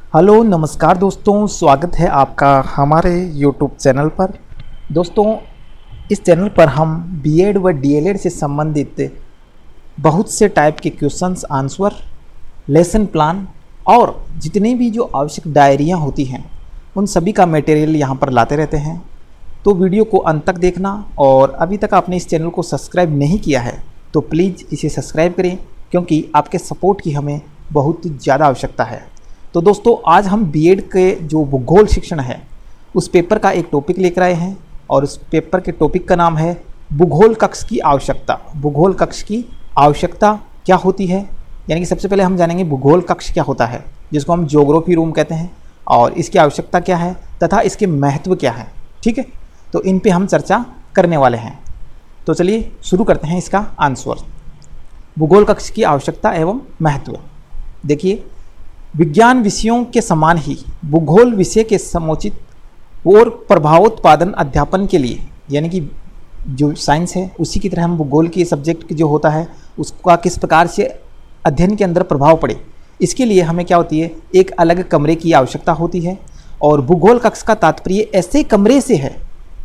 Hello नमस्कार दोस्तों, स्वागत है आपका हमारे यूट्यूब चैनल पर। दोस्तों, इस चैनल पर हम बीएड व डीएलएड से संबंधित बहुत से टाइप के क्वेश्चंस आंसर, लेसन प्लान और जितनी भी जो आवश्यक डायरियाँ होती हैं उन सभी का मटेरियल यहाँ पर लाते रहते हैं। तो वीडियो को अंत तक देखना, और अभी तक आपने इस चैनल को सब्सक्राइब नहीं किया है तो प्लीज़ इसे सब्सक्राइब करें, क्योंकि आपके सपोर्ट की हमें बहुत ज़्यादा आवश्यकता है। तो दोस्तों, आज हम बीएड के जो भूगोल शिक्षण है उस पेपर का एक टॉपिक लेकर आए हैं, और उस पेपर के टॉपिक का नाम है भूगोल कक्ष की आवश्यकता। भूगोल कक्ष की आवश्यकता क्या होती है, यानी कि सबसे पहले हम जानेंगे भूगोल कक्ष क्या होता है, जिसको हम ज्योग्राफी रूम कहते हैं, और इसकी आवश्यकता क्या है तथा इसके महत्व क्या है। ठीक है, तो इन पे हम चर्चा करने वाले हैं। तो चलिए शुरू करते हैं इसका आंसर। भूगोल कक्ष की आवश्यकता एवं महत्व। देखिए, विज्ञान विषयों के समान ही भूगोल विषय के समुचित और प्रभावोत्पादन अध्यापन के लिए, यानी कि जो साइंस है उसी की तरह हम भूगोल के सब्जेक्ट जो होता है उसका किस प्रकार से अध्ययन के अंदर प्रभाव पड़े, इसके लिए हमें क्या होती है, एक अलग कमरे की आवश्यकता होती है। और भूगोल कक्ष का तात्पर्य ऐसे कमरे से है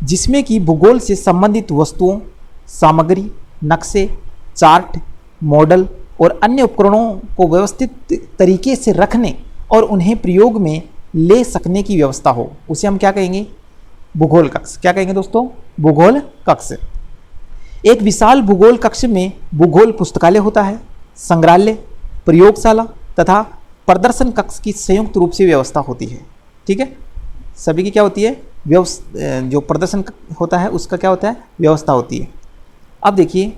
जिसमें कि भूगोल से संबंधित वस्तुओं, सामग्री, नक्शे, चार्ट, मॉडल और अन्य उपकरणों को व्यवस्थित तरीके से रखने और उन्हें प्रयोग में ले सकने की व्यवस्था हो, उसे हम क्या कहेंगे, भूगोल कक्ष। क्या कहेंगे दोस्तों, भूगोल कक्ष। एक विशाल भूगोल कक्ष में भूगोल पुस्तकालय होता है, संग्रहालय, प्रयोगशाला तथा प्रदर्शन कक्ष की संयुक्त रूप से व्यवस्था होती है। ठीक है, सभी की क्या होती है, जो प्रदर्शन होता है उसका क्या होता है, व्यवस्था होती है। अब देखिए,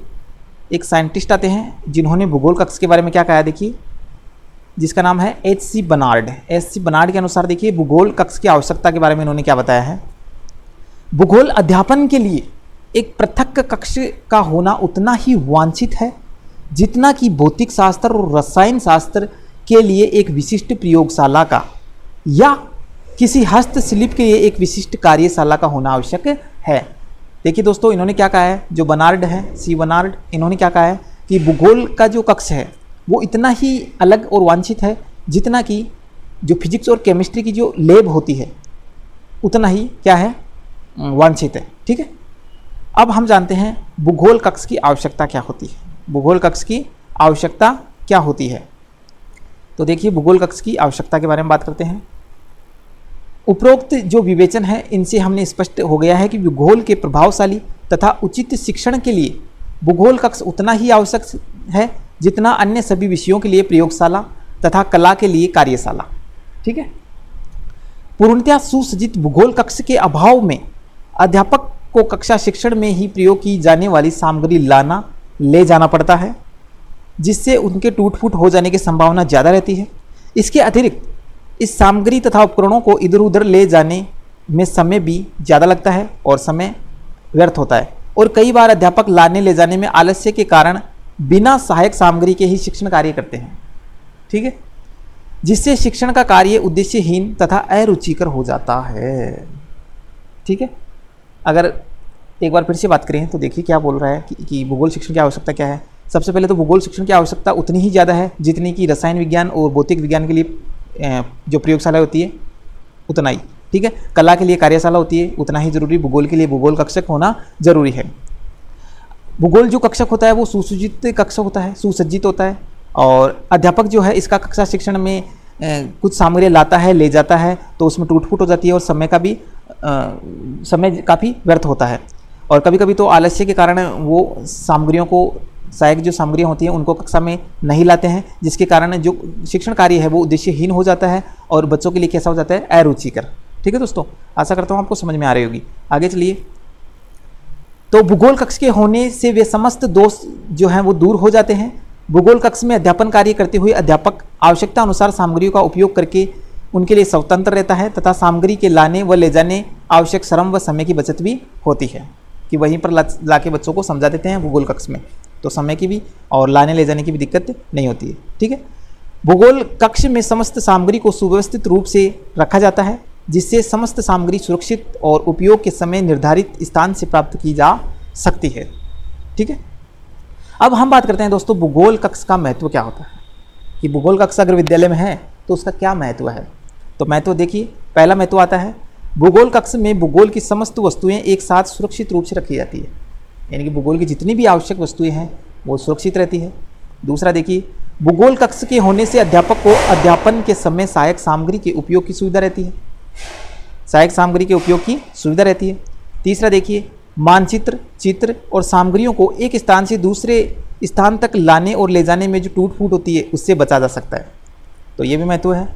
एक साइंटिस्ट आते हैं जिन्होंने भूगोल कक्ष के बारे में क्या कहा, देखिए, जिसका नाम है एच.सी. बर्नार्ड। एच.सी. बर्नार्ड के अनुसार देखिए भूगोल कक्ष की आवश्यकता के बारे में इन्होंने क्या बताया है। भूगोल अध्यापन के लिए एक पृथक कक्ष का होना उतना ही वांछित है जितना कि भौतिक शास्त्र और रसायन शास्त्र के लिए एक विशिष्ट प्रयोगशाला का या किसी हस्तशिल्प के लिए एक विशिष्ट कार्यशाला का होना आवश्यक है। देखिए दोस्तों, इन्होंने क्या कहा है, जो बर्नार्ड है, सी बर्नार्ड, इन्होंने क्या कहा है कि भूगोल का जो कक्ष है वो इतना ही अलग और वांछित है जितना कि जो फिजिक्स और केमिस्ट्री की जो लैब होती है उतना ही क्या है, वांछित है। ठीक है, अब हम जानते हैं भूगोल कक्ष की आवश्यकता क्या होती है। भूगोल कक्ष की आवश्यकता क्या होती है, तो देखिए भूगोल कक्ष की आवश्यकता के बारे में बात करते हैं। उपरोक्त जो विवेचन है इनसे हमने स्पष्ट हो गया है कि भूगोल के प्रभावशाली तथा उचित शिक्षण के लिए भूगोल कक्ष उतना ही आवश्यक है जितना अन्य सभी विषयों के लिए प्रयोगशाला तथा कला के लिए कार्यशाला। ठीक है, पूर्णतः सुसज्जित भूगोल कक्ष के अभाव में अध्यापक को कक्षा शिक्षण में ही प्रयोग की जाने वाली सामग्री लाना ले जाना पड़ता है, जिससे उनके टूट फूट हो जाने की संभावना ज़्यादा रहती है। इसके अतिरिक्त इस सामग्री तथा उपकरणों को इधर उधर ले जाने में समय भी ज़्यादा लगता है और समय व्यर्थ होता है, और कई बार अध्यापक लाने ले जाने में आलस्य के कारण बिना सहायक सामग्री के ही शिक्षण कार्य करते हैं। ठीक है, जिससे शिक्षण का कार्य उद्देश्यहीन तथा अरुचिकर हो जाता है। ठीक है, अगर एक बार फिर से बात करें तो देखिए क्या बोल रहा है कि भूगोल शिक्षण की आवश्यकता क्या है। सबसे पहले तो भूगोल शिक्षण की आवश्यकता उतनी ही ज़्यादा है जितनी कि रसायन विज्ञान और भौतिक विज्ञान के लिए जो प्रयोगशाला होती है उतना ही। ठीक है, कला के लिए कार्यशाला होती है, उतना ही जरूरी भूगोल के लिए भूगोल कक्षक होना जरूरी है। भूगोल जो कक्षक होता है वो सुसज्जित कक्षक होता है, सुसज्जित होता है, और अध्यापक जो है इसका कक्षा शिक्षण में कुछ सामग्री लाता है, ले जाता है, तो उसमें टूट फूट हो जाती है और समय काफ़ी व्यर्थ होता है, और कभी कभी तो आलस्य के कारण वो सामग्रियों को, सहायक जो सामग्रियाँ होती हैं उनको कक्षा में नहीं लाते हैं, जिसके कारण जो शिक्षण कार्य है वो उद्देश्यहीन हो जाता है और बच्चों के लिए कैसा हो जाता है, अरुचिकर। ठीक है दोस्तों, आशा करता हूँ आपको समझ में आ रही होगी। आगे चलिए, तो भूगोल कक्ष के होने से वे समस्त दोष जो हैं वो दूर हो जाते हैं। भूगोल कक्ष में अध्यापन कार्य करते हुए अध्यापक आवश्यकता अनुसार सामग्रियों का उपयोग करके उनके लिए स्वतंत्र रहता है तथा सामग्री के लाने व ले जाने आवश्यक श्रम व समय की बचत भी होती है, कि वहीं पर ला के बच्चों को समझा देते हैं भूगोल कक्ष में, तो समय की भी और लाने ले जाने की भी दिक्कत नहीं होती है। ठीक है, भूगोल कक्ष में समस्त सामग्री को सुव्यवस्थित रूप से रखा जाता है, जिससे समस्त सामग्री सुरक्षित और उपयोग के समय निर्धारित स्थान से प्राप्त की जा सकती है। ठीक है, अब हम बात करते हैं दोस्तों भूगोल कक्ष का महत्व क्या होता है, कि भूगोल कक्ष अगर विद्यालय में है तो उसका क्या महत्व है। तो महत्व देखिए, पहला महत्व आता है भूगोल कक्ष में भूगोल की समस्त वस्तुएं एक साथ सुरक्षित रूप से रखी जाती है, यानी कि भूगोल की जितनी भी आवश्यक वस्तुएं हैं वो सुरक्षित रहती है। दूसरा देखिए, भूगोल कक्ष के होने से अध्यापक को अध्यापन के समय सहायक सामग्री के उपयोग की सुविधा रहती है, सहायक सामग्री के उपयोग की सुविधा रहती है। तीसरा देखिए, मानचित्र, चित्र और सामग्रियों को एक स्थान से दूसरे स्थान तक लाने और ले जाने में जो टूट फूट होती है उससे बचा जा सकता है, तो ये भी महत्व है।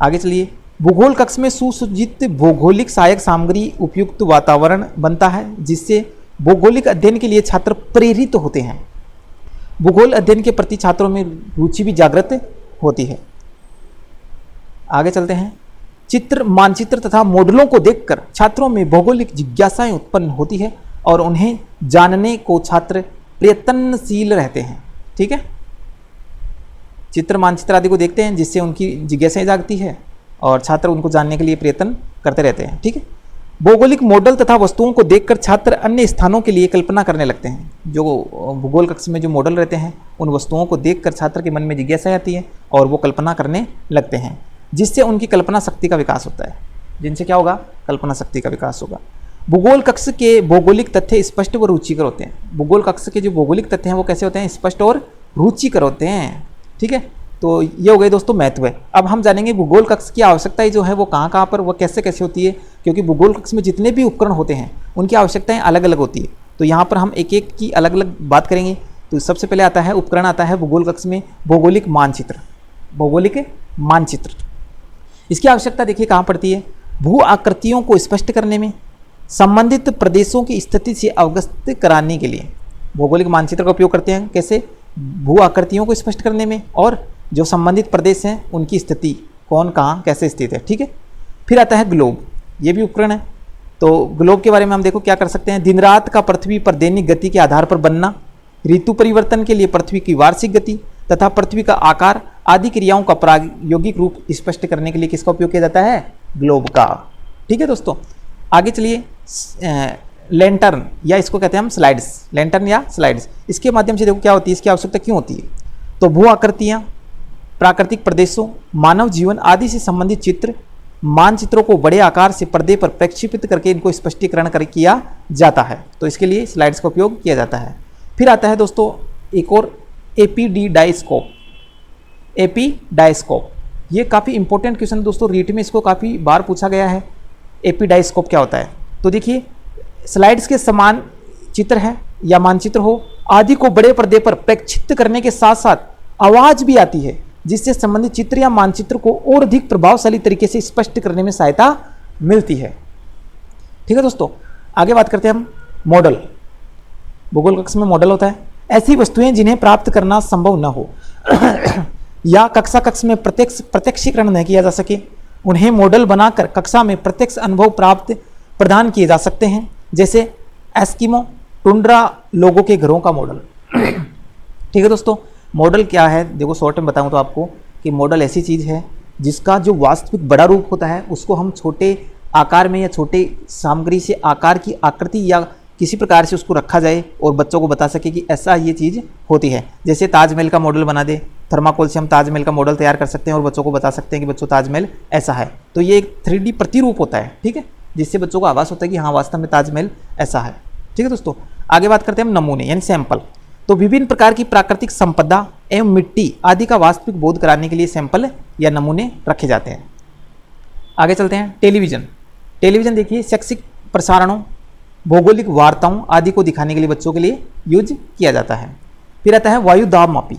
आगे चलिए, भूगोल कक्ष में सुसज्जित भौगोलिक सहायक सामग्री उपयुक्त वातावरण बनता है जिससे भौगोलिक अध्ययन के लिए छात्र प्रेरित होते हैं। भूगोल अध्ययन के प्रति छात्रों में रुचि भी जागृत होती है। आगे चलते हैं, चित्र, मानचित्र तथा मॉडलों को देखकर छात्रों में भौगोलिक जिज्ञासाएं उत्पन्न होती है और उन्हें जानने को छात्र प्रयत्नशील रहते हैं। ठीक है, चित्र, मानचित्र आदि को देखते हैं जिससे उनकी जिज्ञासाएं जागती है और छात्र उनको जानने के लिए प्रयत्न करते रहते हैं। ठीक है, भौगोलिक मॉडल तथा वस्तुओं को देखकर छात्र अन्य स्थानों के लिए कल्पना करने लगते हैं। जो भूगोल कक्ष में जो मॉडल रहते हैं उन वस्तुओं को देखकर छात्र के मन में जिज्ञासा आती है और वो कल्पना करने लगते हैं, जिससे उनकी कल्पना शक्ति का विकास होता है, जिनसे क्या होगा, कल्पना शक्ति का विकास होगा। भूगोल कक्ष के भौगोलिक तथ्य स्पष्ट व रुचिकर होते हैं। भूगोल कक्ष के जो भौगोलिक तथ्य हैं वो कैसे होते हैं, स्पष्ट और रुचिकर होते हैं। ठीक है, तो ये हो गए दोस्तों महत्व है। अब हम जानेंगे भूगोल कक्ष की आवश्यकताएं जो है वो कहाँ कहाँ पर, वो कैसे कैसे होती है, क्योंकि भूगोल कक्ष में जितने भी उपकरण होते हैं उनकी आवश्यकताएं अलग अलग होती है। तो यहाँ पर हम एक एक की अलग अलग बात करेंगे। तो सबसे पहले आता है उपकरण, आता है भूगोल कक्ष में भौगोलिक मानचित्र। भौगोलिक मानचित्र, इसकी आवश्यकता देखिए कहाँ पड़ती है, भू आकृतियों को स्पष्ट करने में, संबंधित प्रदेशों की स्थिति से अवगत कराने के लिए भौगोलिक मानचित्र का उपयोग करते हैं। कैसे, भू आकृतियों को स्पष्ट करने में और जो संबंधित प्रदेश हैं उनकी स्थिति, कौन कहाँ कैसे स्थित है। ठीक है, फिर आता है ग्लोब, ये भी उपकरण है। तो ग्लोब के बारे में हम देखो क्या कर सकते हैं, दिन रात का पृथ्वी पर दैनिक गति के आधार पर बनना, ऋतु परिवर्तन के लिए पृथ्वी की वार्षिक गति तथा पृथ्वी का आकार आदि क्रियाओं का प्रायोगिक रूप स्पष्ट करने के लिए किसका उपयोग किया जाता है, ग्लोब का। ठीक है दोस्तों, आगे चलिए, लैंटर्न या इसको कहते हैं हम स्लाइड्स, लैंटर्न या स्लाइड्स, इसके माध्यम से देखो क्या होती है, इसकी आवश्यकता क्यों होती है। तो भू आकृतियाँ, प्राकृतिक प्रदेशों, मानव जीवन आदि से संबंधित चित्र, मानचित्रों को बड़े आकार से पर्दे पर प्रक्षेपित करके इनको स्पष्टीकरण कर किया जाता है, तो इसके लिए स्लाइड्स का उपयोग किया जाता है। फिर आता है दोस्तों एक और, एपीडीडाइस्कोप। एपीडाइस्कोप ये काफ़ी इंपॉर्टेंट क्वेश्चन दोस्तों, रीट में इसको काफ़ी बार पूछा गया है। एपीडाइस्कोप क्या होता है, तो देखिए स्लाइड्स के समान चित्र है या मानचित्र हो आदि को बड़े पर्दे पर प्रक्षेपित करने के साथ साथ आवाज़ भी आती है जिससे संबंधित चित्र या मानचित्र को और अधिक प्रभावशाली तरीके से स्पष्ट करने में सहायता मिलती है। ठीक है दोस्तों, आगे बात करते हैं हम मॉडल। भूगोल कक्ष में मॉडल होता है, ऐसी वस्तुएं जिन्हें प्राप्त करना संभव न हो या कक्षा कक्ष में प्रत्यक्षीकरण न किया जा सके, उन्हें मॉडल बनाकर कक्षा में प्रत्यक्ष अनुभव प्रदान किए जा सकते हैं, जैसे एस्किमो, टुंड्रा लोगों के घरों का मॉडल। ठीक है दोस्तों, मॉडल क्या है, देखो शॉर्ट में बताऊं तो आपको कि मॉडल ऐसी चीज़ है जिसका जो वास्तविक बड़ा रूप होता है उसको हम छोटे आकार में या छोटे सामग्री से आकार की आकृति या किसी प्रकार से उसको रखा जाए और बच्चों को बता सके कि ऐसा ये चीज़ होती है। जैसे ताजमहल का मॉडल बना दे, थर्माकोल से हम ताजमहल का मॉडल तैयार कर सकते हैं और बच्चों को बता सकते हैं कि बच्चों ताजमहल ऐसा है। तो ये एक 3D प्रतिरूप होता है, ठीक है, जिससे बच्चों को आभास होता है कि हाँ वास्तव में ताजमहल ऐसा है। ठीक है दोस्तों, आगे बात करते हैं हम नमूने यानी सैंपल। तो विभिन्न प्रकार की प्राकृतिक संपदा एवं मिट्टी आदि का वास्तविक बोध कराने के लिए सैंपल या नमूने रखे जाते हैं। आगे चलते हैं टेलीविज़न। टेलीविज़न देखिए शैक्षिक प्रसारणों, भौगोलिक वार्ताओं आदि को दिखाने के लिए बच्चों के लिए यूज किया जाता है। फिर आता है वायु दाब मापी।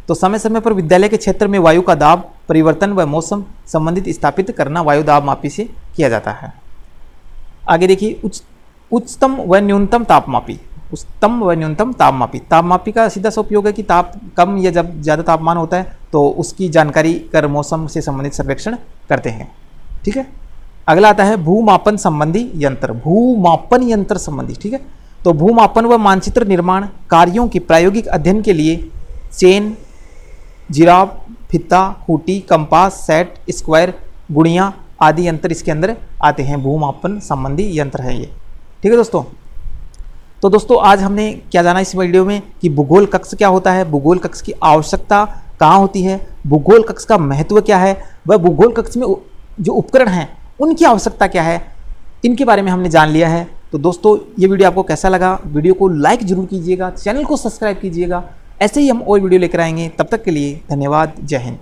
तो समय समय पर विद्यालय के क्षेत्र में वायु का दाब परिवर्तन व मौसम संबंधित स्थापित करना वायु दाब मापी से किया जाता है। आगे देखिए उच्चतम व न्यूनतम तापमापी। उच्चतम व न्यूनतम तापमापी, तापमापी का सीधा सा उपयोग है कि ताप कम या जब ज़्यादा तापमान होता है तो उसकी जानकारी कर मौसम से संबंधित सर्वेक्षण करते हैं। ठीक है, अगला आता है भूमापन संबंधी यंत्र। भूमापन यंत्र संबंधी, ठीक है, तो भूमापन व मानचित्र निर्माण कार्यों की प्रायोगिक अध्ययन के लिए चेन, जिराफ, फित्ता, खूंटी, कंपास, सेट, स्क्वायर, गुणिया आदि यंत्र इसके अंदर आते हैं। भूमापन संबंधी यंत्र है ये। ठीक है दोस्तों, तो दोस्तों आज हमने क्या जाना इस वीडियो में कि भूगोल कक्ष क्या होता है, भूगोल कक्ष की आवश्यकता कहाँ होती है, भूगोल कक्ष का महत्व क्या है, वह भूगोल कक्ष में जो उपकरण हैं उनकी आवश्यकता क्या है, इनके बारे में हमने जान लिया है। तो दोस्तों ये वीडियो आपको कैसा लगा, वीडियो को लाइक जरूर कीजिएगा, चैनल को सब्सक्राइब कीजिएगा। ऐसे ही हम और वीडियो लेकर आएंगे, तब तक के लिए धन्यवाद। जय हिंद।